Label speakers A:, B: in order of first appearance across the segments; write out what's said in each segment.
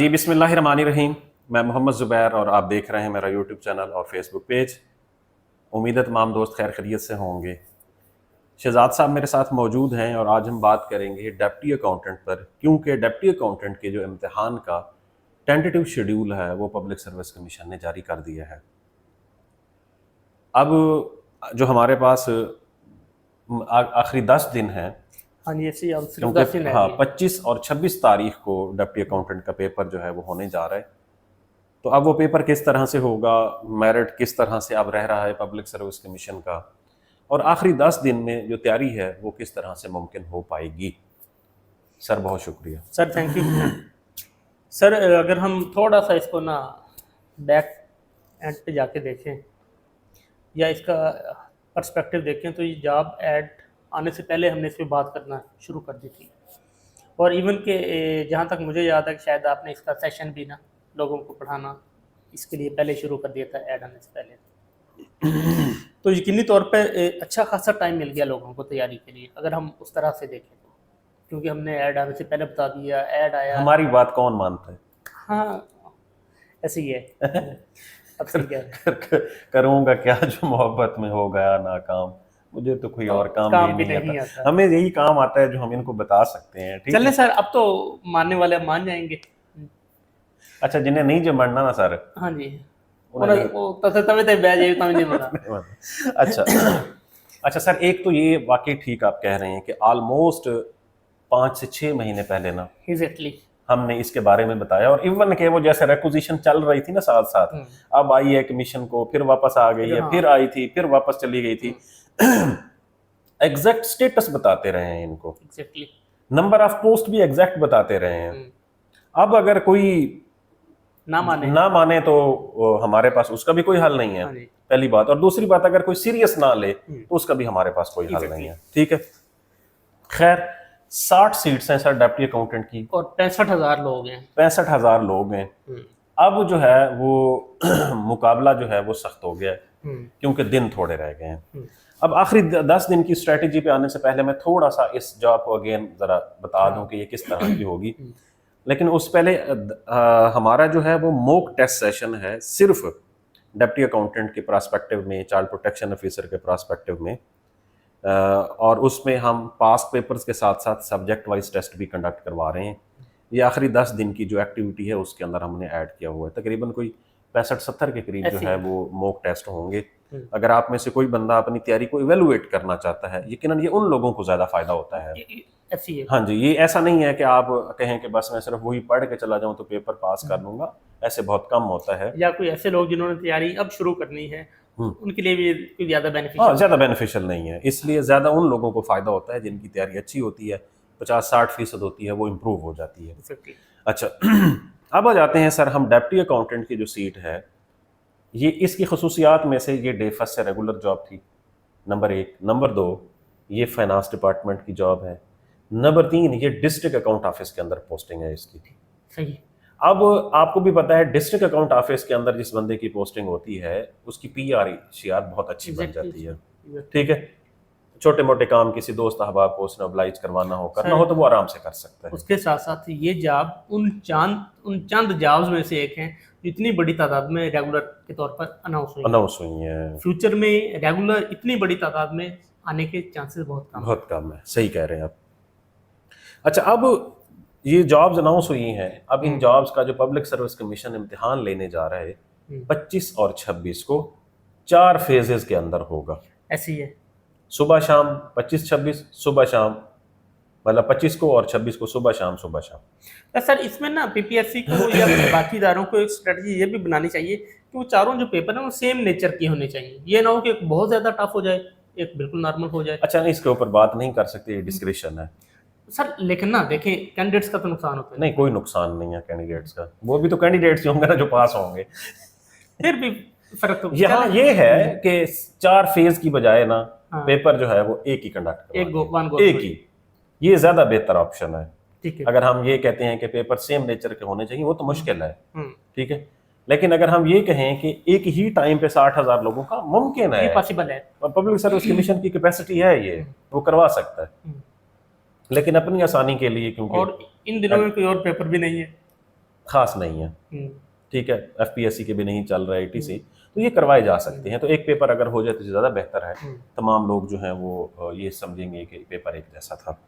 A: जी बिस्मिल्लाहिर्रहमानिर्रहीम। मैं मोहम्मद ज़ुबैर और आप देख रहे हैं मेरा यूट्यूब चैनल और फेसबुक पेज। उम्मीद है तमाम दोस्त खैर खैरियत से होंगे। शहजाद साहब मेरे साथ मौजूद हैं और आज हम बात करेंगे डिप्टी अकाउंटेंट पर, क्योंकि डिप्टी अकाउंटेंट के जो इम्तिहान का टेंटेटिव शेड्यूल है वो पब्लिक सर्विस कमीशन ने जारी कर दिया है। अब जो हमारे पास आखिरी 10 दिन है,
B: हाँ जी, ऐसे ही अब सिर्फ
A: क्योंकि
B: 10 दिन रह
A: हाँ
B: गए।
A: 25 और 26 तारीख को डिप्टी अकाउंटेंट का पेपर जो है वो होने जा रहा है। तो अब वो पेपर किस तरह से होगा, मेरिट किस तरह से अब रह रहा है पब्लिक सर्विस कमीशन का, और आखिरी 10 दिन में जो तैयारी है वो किस तरह से मुमकिन हो पाएगी। सर बहुत शुक्रिया।
B: Sir thank you. सर अगर हम थोड़ा सा इसको ना बैक एंड पे जाके देखें या इसका पर्सपेक्टिव देखें तो ये जॉब ऐड आने से पहले हमने इस पर बात करना शुरू कर दी थी। और इवन के जहाँ तक मुझे याद है कि शायद आपने इसका सेशन भी ना लोगों को पढ़ाना इसके लिए पहले शुरू कर दिया था ऐड आने से पहले। तो यकीनी तौर पे अच्छा खासा टाइम मिल गया लोगों को तैयारी के लिए, अगर हम उस तरह से देखें तो, क्योंकि हमने ऐड आने से पहले बता दिया, ऐड आया।
A: हमारी बात कौन मानता है?
B: हाँ, ऐसे ही है। अब सही कह रहे हैं।
A: करूंगा क्या जो मोहब्बत में हो गया नाकाम। मुझे तो कोई और काम भी नहीं
B: नहीं
A: आता।
B: आता।
A: हमें यही काम आता है जो हम इनको बता सकते हैं। ठीक
B: चलें
A: है
B: सर, अब तो मानने वाले अब मान जाएंगे।
A: अच्छा, जिन्हें नहीं जमना ना सर,
B: हाँ जी,
A: उन्हें
B: वो तवे ते बैठ जाए तभी नहीं मना।
A: अच्छा अच्छा सर, एक तो ये वाकई ठीक आप कह रहे हैं कि ऑलमोस्ट 5 से 6 महीने पहले ना
B: एग्जैक्टली।
A: हमने इसके बारे में बताया, और इवन के वो जैसे रेक्विजिशन चल रही थी ना साथ साथ, अब आई है कमीशन को, फिर वापस आ गई है,
B: हाँ।
A: फिर आई थी, फिर वापस चली गई थी। एग्जैक्ट स्टेटस बताते रहे हैं इनको,
B: एग्जैक्टली।
A: नंबर ऑफ पोस्ट भी एग्जैक्ट बताते रहे हैं। अब अगर कोई ना माने तो हमारे पास उसका भी कोई हल नहीं है।
B: हाँ जी।
A: पहली बात, और दूसरी बात, अगर कोई सीरियस ना ले तो उसका भी हमारे पास कोई हल नहीं है। ठीक है, खैर 60 सीट्स हैं सर डिप्टी अकाउंटेंट की,
B: और 65,000 लोग हैं।
A: 65,000 लोग हैं। अब जो है वो मुकाबला जो है वो सख्त हो गया है, क्योंकि दिन थोड़े रह गए हैं। अब आखिरी 10 दिन की स्ट्रेटेजी पे आने से पहले मैं थोड़ा सा इस जॉब को अगेन जरा बता दूं कि ये किस तरह की होगी। लेकिन उस पहले हमारा जो है वो मॉक टेस्ट सेशन है, सिर्फ डिप्टी अकाउंटेंट के प्रोस्पेक्टिव में, चाइल्ड प्रोटेक्शन ऑफिसर के प्रोस्पेक्टिव में, और उसमें हम पास्ट पेपर्स के साथ साथ सब्जेक्ट वाइज टेस्ट भी कंडक्ट करवा रहे हैं। ये आखिरी 10 दिन की जो एक्टिविटी है उसके अंदर हमने ऐड किया हुआ है। तकरीबन कोई 65-70 के करीब जो है वो मॉक टेस्ट होंगे। अगर आप में से कोई बंदा अपनी तैयारी को इवेलुएट करना चाहता है, यकीनन ये उन लोगों को ज़्यादा फायदा होता है।
B: ऐसी है।
A: हाँ जी, ये ऐसा नहीं है कि आप कहें कि बस मैं सिर्फ वही पढ़ के चला जाऊं तो पेपर पास कर लूंगा, ऐसे बहुत कम होता है।
B: या कोई ऐसे लोग जिन्होंने तैयारी अब शुरू करनी है, उनके लिए भी कोई ज़्यादा बेनिफिशियल।
A: हाँ, ज़्यादा बेनिफिशियल नहीं है, इसलिए ज़्यादा उन लोगों को फ़ायदा होता है जिनकी तैयारी अच्छी होती है, 50-60% होती है, वो इम्प्रूव हो जाती है। अच्छा अब आ जाते हैं सर, हम डिप्टी अकाउंटेंट की जो सीट है, ये इसकी खसूसियात में से ये डे फर्स्ट से रेगुलर जॉब थी, नंबर 1। नंबर 2, ये फाइनेंस डिपार्टमेंट की जॉब है। नंबर 3, ये डिस्ट्रिक्ट अकाउंट ऑफिस के अंदर पोस्टिंग है इसकी।
B: सही।
A: अब आपको भी पता है डिस्ट्रिक्ट अकाउंट ऑफिस के अंदर जिस बंदे की पोस्टिंग होती है उसकी PR बहुत अच्छी बन जाती है। ठीक है, छोटे मोटे काम किसी दोस्त अहबाब को उसने ऑब्लाइज करवाना हो, करना हो तो वो आराम से कर सकता है।
B: उसके साथ साथ ये जॉब उन चंद जॉब्स में से एक है जो इतनी बड़ी तादाद में रेगुलर के तौर पर अनाउंस हुई है। फ्यूचर में रेगुलर इतनी बड़ी तादाद में आने के चांसेस बहुत कम
A: है। सही कह रहे हैं आप। अच्छा, अब ये जॉब्स अनाउंस हुई हैं, अब इन जॉब्स का जो पब्लिक सर्विस कमीशन इम्तिहान लेने जा रहा है 25 और 26 को 4 फेजेस के अंदर होगा।
B: ऐसी है,
A: सुबह शाम 25-26, सुबह शाम, मतलब 25 को और 26 को सुबह शाम सुबह शाम।
B: सर इसमें ना PPSC को या बाकी इदारों को एक स्ट्रेटजी ये भी बनानी चाहिए कि वो चारों जो पेपर हैं वो सेम नेचर के होने चाहिए। ये ना हो कि बहुत ज़्यादा टफ हो जाए, एक बिल्कुल नॉर्मल हो जाए।
A: अच्छा, नहीं, इसके ऊपर बात नहीं कर सकते, ये डिस्क्रिप्शन है
B: सर। लेकिन ना देखें, कैंडिडेट्स का तो नुकसान होता है।
A: नहीं, कोई नुकसान नहीं है कैंडिडेट्स का, वो भी तो कैंडिडेट्स होंगे ना जो पास होंगे।
B: फिर भी फर्क तो
A: यहाँ ये है कि 4 फेज की बजाय ना पेपर जो है वो एक ही कंडक्ट
B: एक
A: ही, ये ज्यादा बेहतर ऑप्शन है।
B: ठीक है।
A: अगर हम ये कहते हैं कि पेपर सेम नेचर के होने चाहिए वो तो मुश्किल है। ठीक है, लेकिन अगर हम ये कहें कि एक ही टाइम पे 60,000 लोगों का मुमकिन है,
B: पॉसिबल है,
A: और पब्लिक सर्विस कमीशन की कैपेसिटी है, ये वो करवा सकता है। लेकिन अपनी आसानी के लिए, क्योंकि
B: और इन दिनों में कोई और पेपर भी नहीं है,
A: खास नहीं है, ठीक है, FPSC के भी नहीं चल रहा है, ATC, तो ये करवाए जा सकते हैं। तो एक पेपर अगर हो जाए तो ज़्यादा बेहतर है, तमाम लोग जो हैं वो ये समझेंगे कि पेपर एक जैसा था।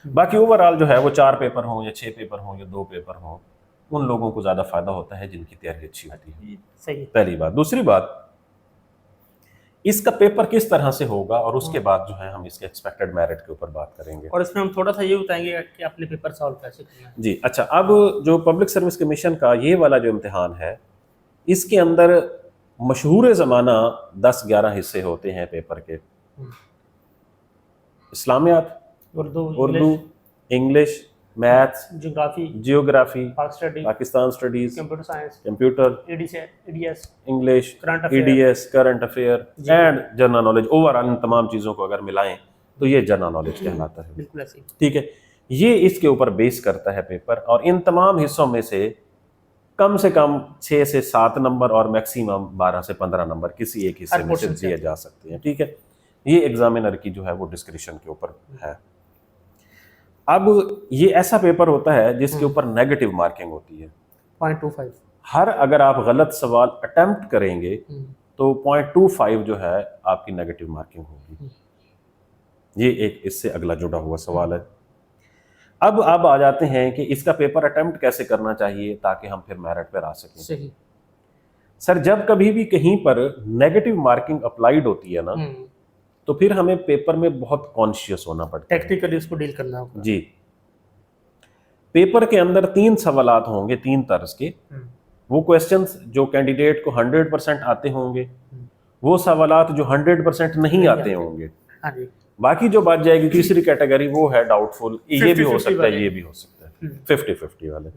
A: बाकी ओवरऑल जो है वो 4 पेपर हों या 6 पेपर हों या 2 पेपर हों, उन लोगों को ज़्यादा फायदा होता है जिनकी तैयारी अच्छी होती है।
B: सही।
A: पहली बात। दूसरी बात, इसका पेपर किस तरह से होगा और उसके बाद जो है हम इसके एक्सपेक्टेड मेरिट के ऊपर बात करेंगे,
B: और इसमें हम थोड़ा सा ये बताएंगे कि अपने पेपर सॉल्व कैसे करना है।
A: जी अच्छा। अब जो पब्लिक सर्विस कमीशन का ये वाला जो इम्तिहान है, इसके अंदर मशहूर ज़माना 10-11 हिस्से होते हैं पेपर के। इस्लामियात, Urdu, English, maths, geography, Pakistan studies,
B: computer science,
A: computer,
B: EDS,
A: English, EDS, current affair and general knowledge. Overall इन तमाम चीज़ों को अगर मिलाएं तो ये जनरल नॉलेज कहलाता है।
B: बिल्कुल ऐसे।
A: ठीक है, ये इसके ऊपर बेस करता है पेपर, और इन तमाम हिस्सों में से कम 6 से 7 नंबर और मैक्सिमम 12 से 15 नंबर किसी एक हिस्से में से दिए जा सकते हैं। ठीक है, ये एग्जामिनर की जो है वो डिस्क्रिप्शन के ऊपर है। अब ये ऐसा पेपर होता है जिसके ऊपर नेगेटिव मार्किंग होती है
B: 0.25।
A: हर अगर आप गलत सवाल अटेम्प्ट करेंगे तो 0.25 जो है आपकी नेगेटिव मार्किंग होगी। ये एक इससे अगला जुड़ा हुआ सवाल है। अब आ जाते हैं कि इसका पेपर अटेम्प्ट कैसे करना चाहिए ताकि हम फिर मेरिट पर आ सकें।
B: सही।
A: सर, जब कभी भी कहीं पर नेगेटिव मार्किंग अप्लाइड होती है ना, तो फिर हमें पेपर में बहुत कॉन्शियस होना पड़ता है,
B: टेक्निकली उसको डील करना होगा।
A: जी। पेपर के अंदर 3 सवालात होंगे 3 तर्ज के। वो क्वेश्चंस जो कैंडिडेट को 100% आते होंगे, वो सवालात जो 100% नहीं आते होंगे।
B: हाँ जी।
A: बाकी जो बात जाएगी तीसरी कैटेगरी, वो है डाउटफुल। ये भी हो सकता है, ये भी हो सकता है, 50-50 वाले।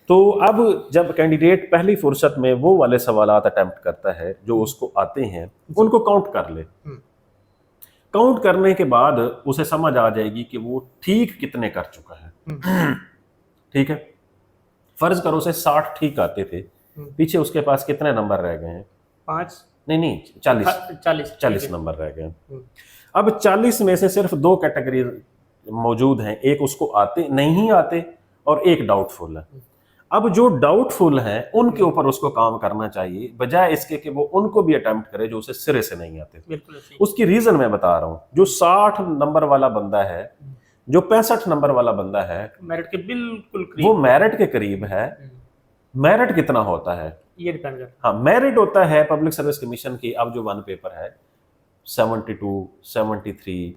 A: तो अब जब कैंडिडेट पहली फुर्सत में वो वाले सवालात अटेम्प्ट करता है जो उसको आते हैं, उनको काउंट कर ले। काउंट करने के बाद उसे समझ आ जाएगी कि वो ठीक कितने कर चुका है। ठीक है, फर्ज करो उसे 60 ठीक आते थे, पीछे उसके पास कितने नंबर रह गए हैं?
B: 5
A: नहीं 40 नंबर रह गए। अब 40 में से सिर्फ 2 कैटेगरी मौजूद हैं, एक उसको आते नहीं आते और एक डाउटफुल है। अब जो डाउटफुल है उनके ऊपर उसको काम करना चाहिए, बजाय इसके कि वो उनको भी अटेम्प्ट करे जो उसे सिरे से नहीं आते। उसकी रीजन मैं बता रहा हूँ। जो 60 नंबर वाला बंदा है, जो 65 नंबर वाला बंदा है,
B: मेरिट के बिल्कुल करीब,
A: वो मेरिट के करीब है। मेरिट कितना होता है
B: ये डिपेंड करता है।
A: हाँ, मेरिट होता है पब्लिक सर्विस कमीशन की। अब जो 1 पेपर है 72, 73,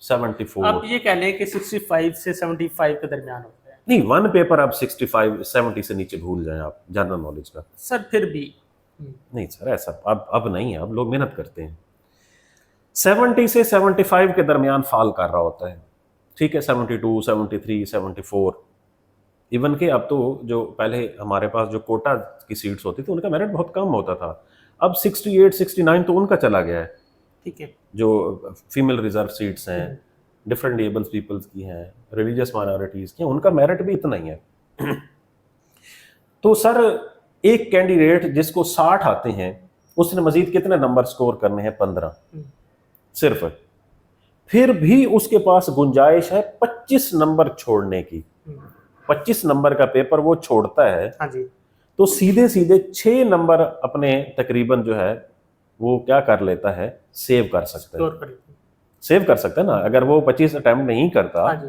A: 74,
B: आप ये कह लें कि 65 से 75 के दरमियान होता है।
A: नहीं, 1 पेपर आप 65, 70 से नीचे भूल जाएं आप जनरल नॉलेज का।
B: सर फिर भी
A: नहीं सर, ऐसा अब नहीं है। अब लोग मेहनत करते हैं। 70 से 75 के दरमियान फॉल कर रहा होता है। ठीक है, 72, 73, 74, इवन के अब तो जो पहले हमारे पास जो कोटा की सीट्स होती थी उनका मेरिट बहुत कम होता था। अब 68, 69 तो उनका चला गया है।
B: ठीक है,
A: जो फीमेल रिजर्व सीट्स हैं, डिफरेंट एबल्स पीपल्स की हैं, रिलीजियस माइनॉरिटीज की, उनका मेरिट भी इतना ही है। तो सर, एक कैंडिडेट जिसको 60 आते हैं उसने मजीद कितने नंबर स्कोर करने हैं? 15 सिर्फ। फिर भी उसके पास गुंजाइश है 25 नंबर छोड़ने की। 25 नंबर का पेपर वो छोड़ता है।
B: हाँ जी।
A: तो सीधे 6 नंबर अपने तकरीबन जो है वो क्या कर लेता है, सेव कर सकता है। सेव कर सकता है ना। अगर वो 25 अटेम्प्ट नहीं करता,
B: हाँ जी,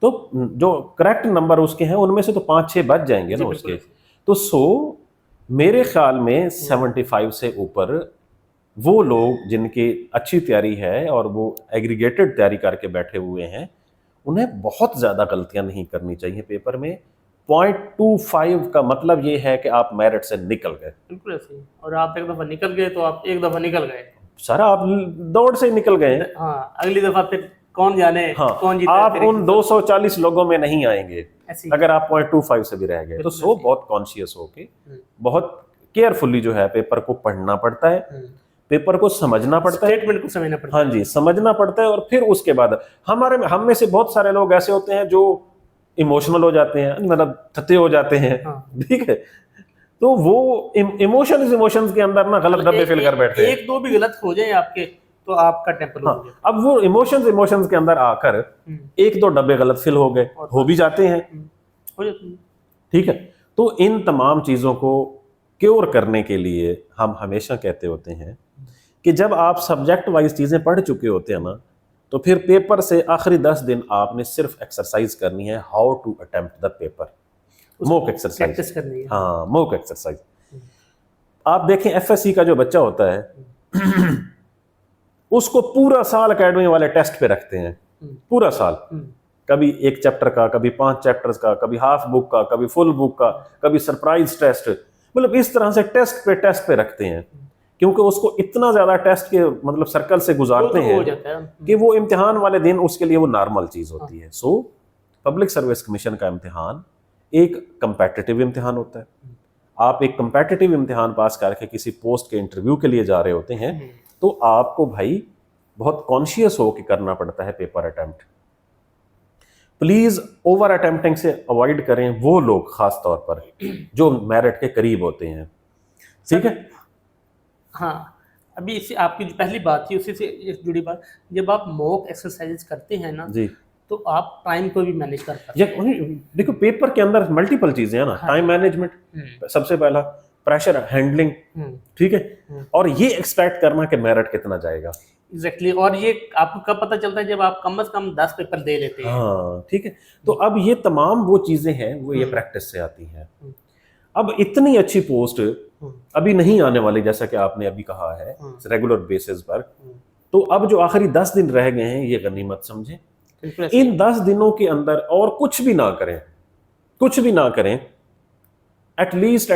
A: तो जो करेक्ट नंबर उसके हैं उनमें से तो 5-6 बच जाएंगे ना उसके। तो मेरे ख्याल में 75 से ऊपर वो लोग जिनकी अच्छी तैयारी है और वो एग्रीगेटेड तैयारी करके बैठे हुए हैं, उन्हें बहुत ज़्यादा गलतियां नहीं करनी चाहिए पेपर में। 0.25 का मतलब ये है कि आप मेरिट से निकल गए।
B: बिल्कुल ऐसे। और आप एक दफ़ा निकल गए तो आप एक दफ़ा निकल गए,
A: सर आप दौड़ से निकल गए।
B: हाँ, अगली दफ़ा फिर कौन जाने।
A: हाँ,
B: कौन जीता,
A: आप उन 240 लोगों में नहीं आएंगे अगर आप 0.25 से भी रह गए। तो बहुत कॉन्शियस होके, बहुत केयरफुली जो है पेपर को पढ़ना पड़ता है, पेपर को समझना पड़ता है,
B: स्टेटमेंट को समझना पड़ता है।
A: हाँ जी, समझना पड़ता है। और फिर उसके बाद हम में से बहुत सारे लोग ऐसे होते हैं जो इमोशनल हो जाते हैं, मतलब थते हो जाते हैं। ठीक है, तो वो इमोशंस के अंदर ना गलत डब्बे फिल कर बैठते हैं।
B: 1-2 भी गलत हो जाए आपके तो आपका टेम्पर हो गया।
A: अब वो इमोशंस के अंदर आकर 1-2 डब्बे गलत फिल हो गए, हो भी जाते हैं। ठीक है। तो इन तमाम चीज़ों को क्योर करने के लिए हम हमेशा कहते होते हैं कि जब आप सब्जेक्ट वाइज चीज़ें पढ़ चुके होते हैं ना, तो फिर पेपर से आखिरी 10 दिन आपने सिर्फ एक्सरसाइज करनी है, how to attempt the paper, mock exercise
B: practice करनी है।
A: हाँ, मॉक एक्सरसाइज। आप देखें एफएससी का जो बच्चा होता है उसको पूरा साल एकेडमी वाले टेस्ट पे रखते हैं, पूरा साल, कभी एक चैप्टर का, कभी 5 चैप्टर्स का, कभी हाफ बुक का, कभी फुल बुक का, कभी सरप्राइज टेस्ट, मतलब इस तरह से टेस्ट पे रखते हैं, क्योंकि उसको इतना ज्यादा टेस्ट के मतलब सर्कल से गुजारते हैं कि वो इम्तिहान वाले दिन उसके लिए वो नॉर्मल चीज होती है। सो पब्लिक सर्विस कमीशन का इम्तिहान एक कंपेटिटिव इम्तिहान होता है। आप एक कंपेटिटिव इम्तिहान पास करके किसी पोस्ट के इंटरव्यू के लिए जा रहे होते हैं, तो आपको भाई बहुत कॉन्शियस होकर करना पड़ता है paper attempt. Please over attempting से अवॉइड करें वो लोग, खास तौर पर जो मेरिट के करीब होते हैं, ठीक है।
B: हाँ, अभी इसी आपकी जो पहली बात थी उसी से जुड़ी बात, जब आप मॉक एक्सरसाइज करते हैं ना जी, तो आप टाइम को भी मैनेज कर पाते हैं।
A: देखो पेपर के अंदर मल्टीपल चीजें हैं ना, टाइम मैनेजमेंट सबसे पहला, प्रेशर हैंडलिंग, ठीक है, और ये एक्सपेक्ट करना कि मेरिट कितना जाएगा।
B: एग्जैक्टली, और ये आपको कब पता चलता है, जब आप कम से कम 10 पेपर दे लेते हैं।
A: हाँ, ठीक है। तो अब ये तमाम वो चीजें हैं, वो ये प्रैक्टिस से आती हैं। अब इतनी अच्छी पोस्ट अभी नहीं आने वाली, जैसा कि आपने अभी कहा है, रेगुलर बेसिस पर। तो अब जो आखिरी 10 दिन रह गए हैं, ये गनीमत समझें। इन 10 दिनों के अंदर और कुछ भी ना करें, कुछ भी ना करें, एटलीस्ट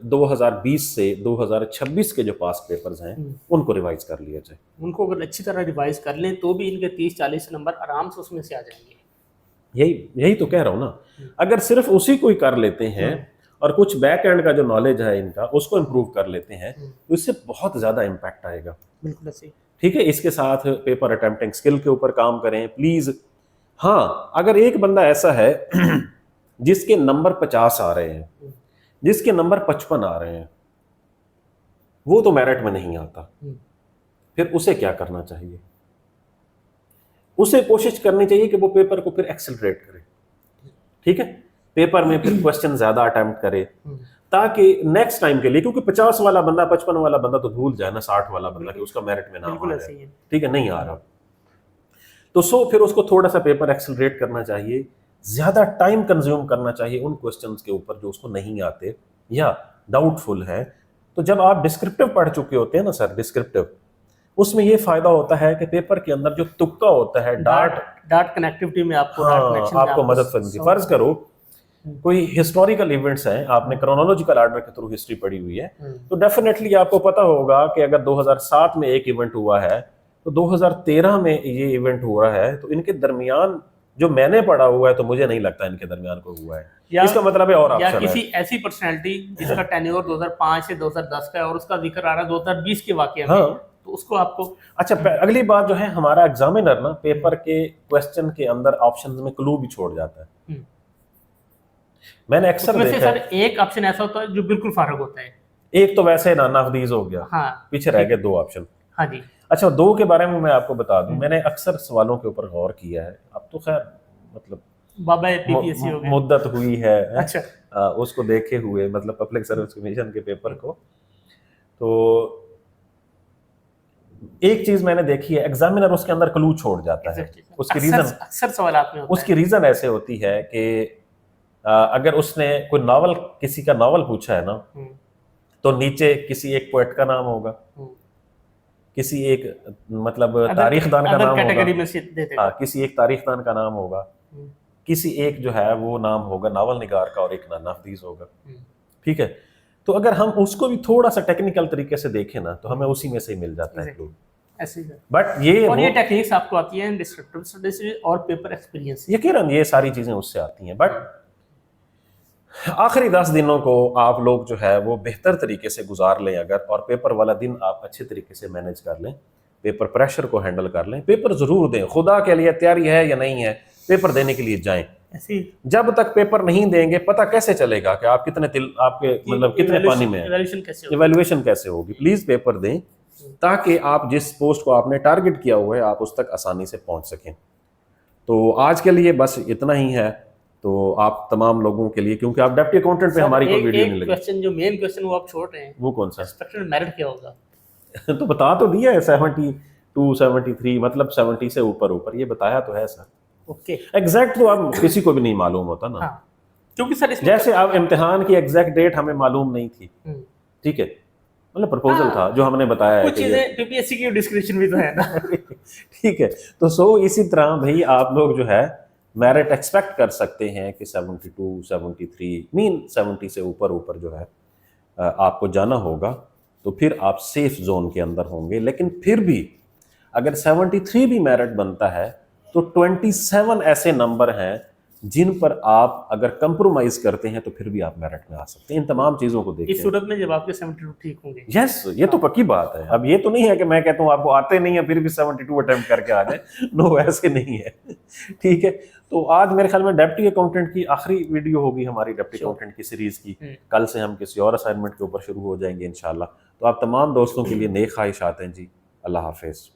A: 2020 से 2026 के जो पास पेपर्स हैं उनको रिवाइज कर लिया जाए।
B: उनको अगर अच्छी तरह रिवाइज कर लें तो भी इनके 30-40 नंबर आराम से उसमें से आ जाएंगे।
A: यही तो कह रहा हूं ना। अगर सिर्फ उसी को ही कर लेते हैं और कुछ बैक एंड का जो नॉलेज है इनका उसको इम्प्रूव कर लेते हैं, तो इससे बहुत ज्यादा इम्पैक्ट आएगा।
B: बिल्कुल सही,
A: ठीक है। इसके साथ पेपर अटेम्प्टिंग स्किल के ऊपर काम करें प्लीज। हाँ, अगर एक बंदा ऐसा है जिसके नंबर 50 आ रहे हैं, जिसके नंबर 55 आ रहे हैं, वो तो मेरिट में नहीं आता, फिर उसे क्या करना चाहिए? उसे कोशिश करनी चाहिए कि वो पेपर को फिर एक्सेलरेट करे, ठीक है, पेपर में फिर क्वेश्चन ज्यादा अटेम्प्ट करे, ताकि नेक्स्ट टाइम के लिए, क्योंकि 50 वाला बंदा 55 वाला बंदा तो भूल जाए ना 60 वाला बंदा कि उसका मेरिट में ना आ रहा है, ठीक है, नहीं आ रहा, तो फिर उसको थोड़ा सा पेपर एक्सेलरेट करना चाहिए, ज्यादा टाइम कंज्यूम करना चाहिए उन क्वेश्चंस के ऊपर जो उसको नहीं आते या डाउटफुल है। तो जब आप डिस्क्रिप्टिव पढ़ चुके होते हैं ना सर, डिस्क्रिप्टिव, उसमें ये फायदा होता है कि पेपर के अंदर जो तुक्का होता है,
B: डार्ट कनेक्टिविटी में आपको,
A: आपको मदद करती है। फर्ज करो कोई हिस्टोरिकल इवेंट्स हैं, आपने क्रोनोलॉजिकल ऑर्डर के थ्रू हिस्ट्री पढ़ी हुई है, तो डेफिनेटली आपको पता होगा कि अगर 2007 में एक इवेंट हुआ है तो 2013 में ये इवेंट हुआ है, तो इनके दरमियान जो मैंने पढ़ा हुआ है तो मुझे नहीं लगता इनके दरमियान को हुआ है। इसका मतलब है और
B: या किसी ऐसी पर्सनैलिटी जिसका टेन्योर 2005 से 2010 का है और उसका जिक्र आ रहा है 2020 के वाकये में, तो उसको आपको।
A: अच्छा, अगली बात जो है, हमारा एग्जामिनर ना पेपर के क्वेश्चन के अंदर ऑप्शंस में क्लू भी छोड़ जाता है। मैंने अक्सर देखा
B: सर एक ऑप्शन ऐसा होता है जो बिल्कुल फारग होता है,
A: एक तो वैसे नाफदीज हो गया,
B: हाँ,
A: पीछे रह गए 2 ऑप्शन।
B: हाँ जी।
A: अच्छा, 2 के बारे में मैं आपको बता दूं, मैंने अक्सर सवालों के ऊपर गौर किया है। अब तो खैर मतलब
B: बाबा पीपीएससी हो गया,
A: मुद्दत हुई है,
B: अच्छा,
A: उसको देखे हुए, मतलब पब्लिक सर्विस कमीशन के पेपर को। तो एक चीज मैंने देखी है, एग्जामिनर उसके अंदर क्लू छोड़ जाता है। उसकी रीजन
B: अक्सर सवालात में होता है।
A: उसकी रीजन ऐसे होती है कि अगर उसने कोई नॉवल, किसी का नॉवल पूछा है ना, तो नीचे किसी एक पोएट का नाम होगा, किसी एक मतलब तारीखदान का नाम होगा, हाँ, किसी एक तारीखदान का नाम होगा, किसी एक जो है वो नाम होगा नावल निगार का, और एक नाफदीज होगा, ठीक है। तो अगर हम उसको भी थोड़ा सा टेक्निकल तरीके से देखें ना, तो हमें उसी में से ही मिल जाता है क्लू। बट ये
B: टेक्निक्स आपको आती हैं डिस्क्रिप्टिव स्टडीज और पेपर एक्सपीरियंस,
A: यकीनन ये सारी चीजें उससे आती हैं। बट आखिरी 10 दिनों को आप लोग जो है वो बेहतर तरीके से गुजार लें अगर, और पेपर वाला दिन आप अच्छे तरीके से मैनेज कर लें, पेपर प्रेशर को हैंडल कर लें, पेपर जरूर दें। खुदा के लिए तैयारी है या नहीं है, पेपर देने के लिए जाएं। जब तक पेपर नहीं देंगे पता कैसे चलेगा कि आप कितने आपके मतलब कितने पानी में है, इवैल्यूएशन कैसे होगी। प्लीज पेपर दें ताकि आप जिस पोस्ट को आपने टारगेट किया हुआ है आप उस तक आसानी से पहुंच सकें। तो आज के लिए बस इतना ही है। तो आप तमाम लोगों के लिए, क्योंकि आप डेप्टी अकाउंटेंट पे हमारी कोई वीडियो नहीं लगी।
B: क्वेश्चन जो मेन क्वेश्चन वो आप छोड़ रहे हैं,
A: वो कौन सा?
B: एक्सपेक्टेड मेरिट क्या होगा?
A: तो बता तो दिया है 72 73, मतलब 70 से ऊपर ऊपर, ये बताया तो है सर।
B: ओके,
A: एग्जैक्ट तो अब किसी को भी नहीं मालूम होता ना।
B: हाँ, क्योंकि सर इसमें
A: जैसे अब इम्तिहान की एग्जैक्ट डेट हमें मालूम नहीं थी, ठीक है, मतलब प्रपोजल था जो हमने बताया है
B: कुछ
A: कि
B: चीजें पीपीएससी की डिस्क्रिप्शन भी तो है ना।
A: ठीक है, तो सो इसी तरह भाई आप लोग जो है मेरिट एक्सपेक्ट कर सकते हैं कि 72 73 मीन 70 से ऊपर ऊपर जो है आपको जाना होगा, तो फिर आप सेफ जोन के अंदर होंगे। लेकिन फिर भी अगर 73 भी मेरिट बनता है तो 27 ऐसे नंबर हैं जिन पर आप अगर कंप्रोमाइज करते हैं तो फिर भी आप मेरिट में आ सकते हैं। इन तमाम चीजों को देखिए।
B: इस सूरत में जब आपके 72 ठीक होंगे।
A: यस, ये तो पक्की बात है। अब ये तो नहीं है कि मैं कहता हूँ आपको आते नहीं है फिर भी 72 अटेम्प्ट करके आ जाए, नो ऐसे नहीं है। ठीक है, तो आज मेरे ख्याल में डेप्टी अकाउंटेंट की आखिरी वीडियो होगी हमारी डेप्टी अकाउंटेंट की सीरीज की। कल से हम किसी और असाइनमेंट के ऊपर शुरू हो जाएंगे इंशाल्लाह। तो आप तमाम दोस्तों के लिए नेक ख्वाहिशात हैं जी। अल्लाह हाफिज।